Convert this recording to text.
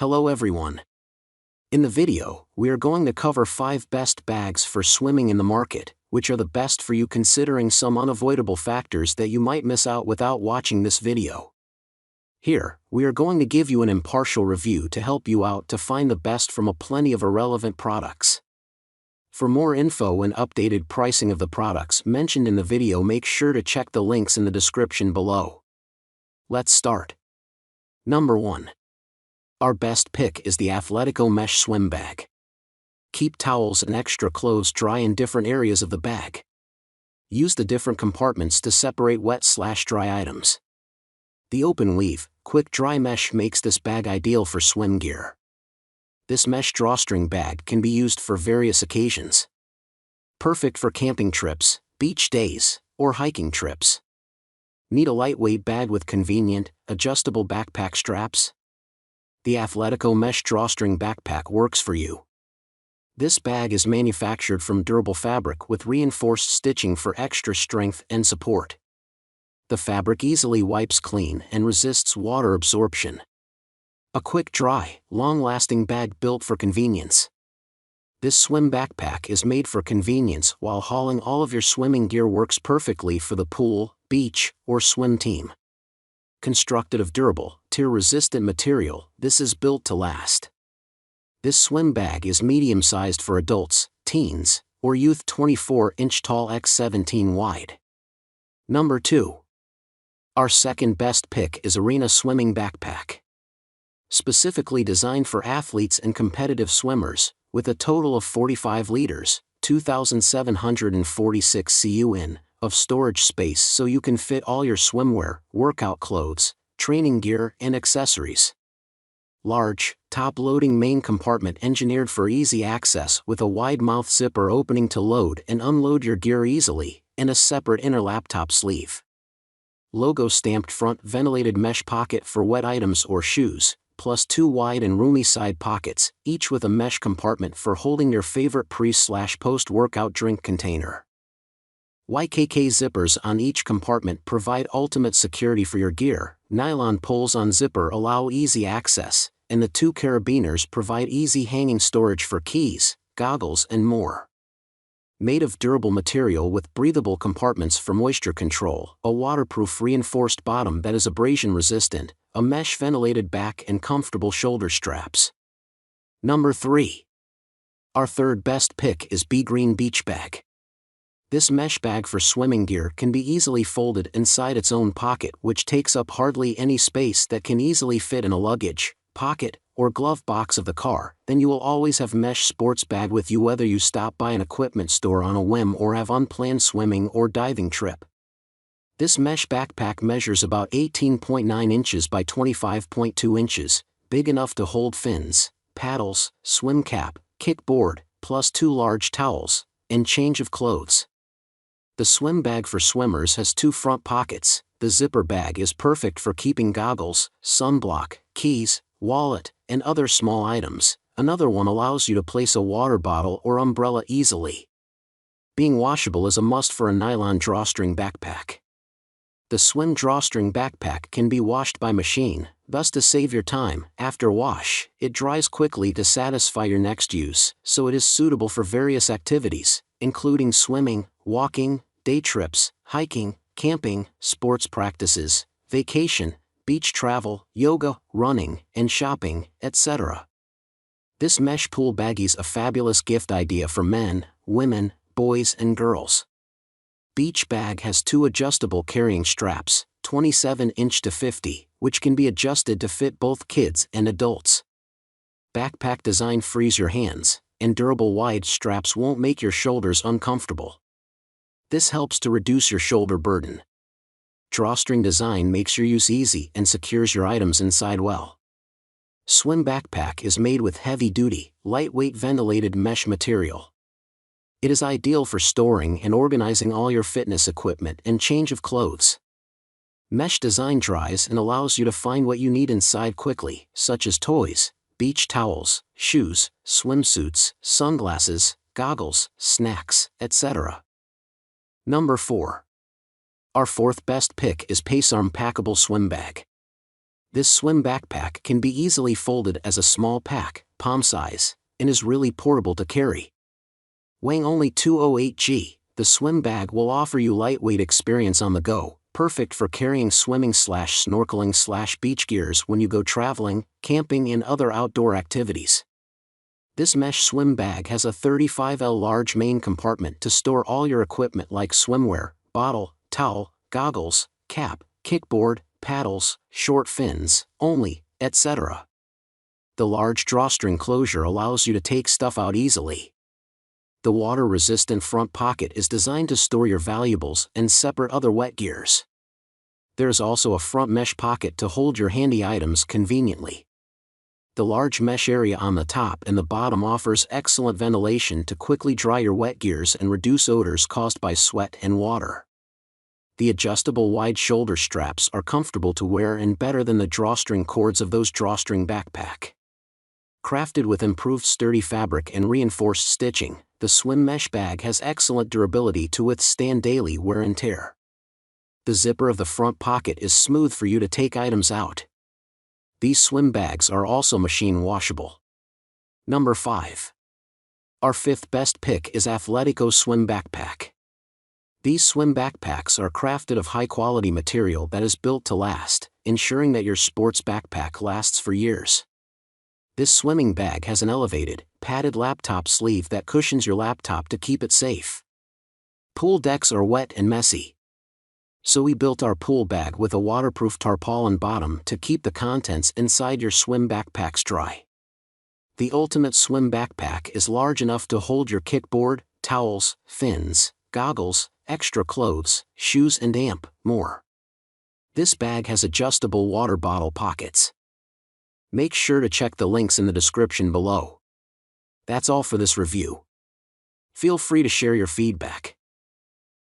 Hello everyone. In the video, we are going to cover 5 best bags for swimming in the market, which are the best for you considering some unavoidable factors that you might miss out without watching this video. Here, we are going to give you an impartial review to help you out to find the best from a plenty of irrelevant products. For more info and updated pricing of the products mentioned in the video, make sure to check the links in the description below. Let's start. Number 1. Our best pick is the Athletico Mesh Swim Bag. Keep towels and extra clothes dry in different areas of the bag. Use the different compartments to separate wet/dry items. The open weave, quick dry mesh makes this bag ideal for swim gear. This mesh drawstring bag can be used for various occasions. Perfect for camping trips, beach days, or hiking trips. Need a lightweight bag with convenient, adjustable backpack straps? The Athletico Mesh Drawstring Backpack works for you. This bag is manufactured from durable fabric with reinforced stitching for extra strength and support. The fabric easily wipes clean and resists water absorption. A quick dry, long-lasting bag built for convenience. This swim backpack is made for convenience while hauling all of your swimming gear. Works perfectly for the pool, beach, or swim team. Constructed of durable, tear-resistant material, this is built to last. This swim bag is medium-sized for adults, teens, or youth. 24-inch tall x 17 wide. Number 2. Our second best pick is Arena Swimming Backpack. Specifically designed for athletes and competitive swimmers, with a total of 45 liters, 2,746 CUN, of storage space so you can fit all your swimwear, workout clothes, training gear, and accessories. Large, top-loading main compartment engineered for easy access with a wide mouth zipper opening to load and unload your gear easily, and a separate inner laptop sleeve. Logo stamped front ventilated mesh pocket for wet items or shoes, plus 2 wide and roomy side pockets, each with a mesh compartment for holding your favorite pre/post-workout drink container. YKK zippers on each compartment provide ultimate security for your gear. Nylon poles on zipper allow easy access, and the 2 carabiners provide easy hanging storage for keys, goggles, and more. Made of durable material with breathable compartments for moisture control, a waterproof reinforced bottom that is abrasion resistant, a mesh ventilated back, and comfortable shoulder straps. Number 3. Our third best pick is Be Green Beach Bag. This mesh bag for swimming gear can be easily folded inside its own pocket, which takes up hardly any space that can easily fit in a luggage, pocket, or glove box of the car. Then you will always have mesh sports bag with you whether you stop by an equipment store on a whim or have unplanned swimming or diving trip. This mesh backpack measures about 18.9 inches by 25.2 inches, big enough to hold fins, paddles, swim cap, kickboard, plus 2 large towels, and change of clothes. The swim bag for swimmers has 2 front pockets. The zipper bag is perfect for keeping goggles, sunblock, keys, wallet, and other small items. Another one allows you to place a water bottle or umbrella easily. Being washable is a must for a nylon drawstring backpack. The swim drawstring backpack can be washed by machine, thus to save your time. After wash, it dries quickly to satisfy your next use, so it is suitable for various activities, including swimming, walking, day trips, hiking, camping, sports practices, vacation, beach travel, yoga, running, and shopping, etc. This mesh pool baggie is a fabulous gift idea for men, women, boys, and girls. Beach bag has 2 adjustable carrying straps, 27-inch to 50, which can be adjusted to fit both kids and adults. Backpack design frees your hands, and durable wide straps won't make your shoulders uncomfortable. This helps to reduce your shoulder burden. Drawstring design makes your use easy and secures your items inside well. Swim backpack is made with heavy-duty, lightweight ventilated mesh material. It is ideal for storing and organizing all your fitness equipment and change of clothes. Mesh design dries and allows you to find what you need inside quickly, such as toys, beach towels, shoes, swimsuits, sunglasses, goggles, snacks, etc. Number 4. Our fourth best pick is PACEARM Packable Swim Bag. This swim backpack can be easily folded as a small pack, palm size, and is really portable to carry. Weighing only 208 g, the swim bag will offer you lightweight experience on the go, perfect for carrying swimming/snorkeling/beach gears when you go traveling, camping and other outdoor activities. This mesh swim bag has a 35L large main compartment to store all your equipment like swimwear, bottle, towel, goggles, cap, kickboard, paddles, short fins, only, etc. The large drawstring closure allows you to take stuff out easily. The water-resistant front pocket is designed to store your valuables and separate other wet gears. There's also a front mesh pocket to hold your handy items conveniently. The large mesh area on the top and the bottom offers excellent ventilation to quickly dry your wet gears and reduce odors caused by sweat and water. The adjustable wide shoulder straps are comfortable to wear and better than the drawstring cords of those drawstring backpack. Crafted with improved sturdy fabric and reinforced stitching, the swim mesh bag has excellent durability to withstand daily wear and tear. The zipper of the front pocket is smooth for you to take items out. These swim bags are also machine washable. Number 5. Our fifth best pick is Athletico Swim Backpack. These swim backpacks are crafted of high-quality material that is built to last, ensuring that your sports backpack lasts for years. This swimming bag has an elevated, padded laptop sleeve that cushions your laptop to keep it safe. Pool decks are wet and messy. So we built our pool bag with a waterproof tarpaulin bottom to keep the contents inside your swim backpacks dry. The ultimate swim backpack is large enough to hold your kickboard, towels, fins, goggles, extra clothes, shoes and more. This bag has adjustable water bottle pockets. Make sure to check the links in the description below. That's all for this review. Feel free to share your feedback.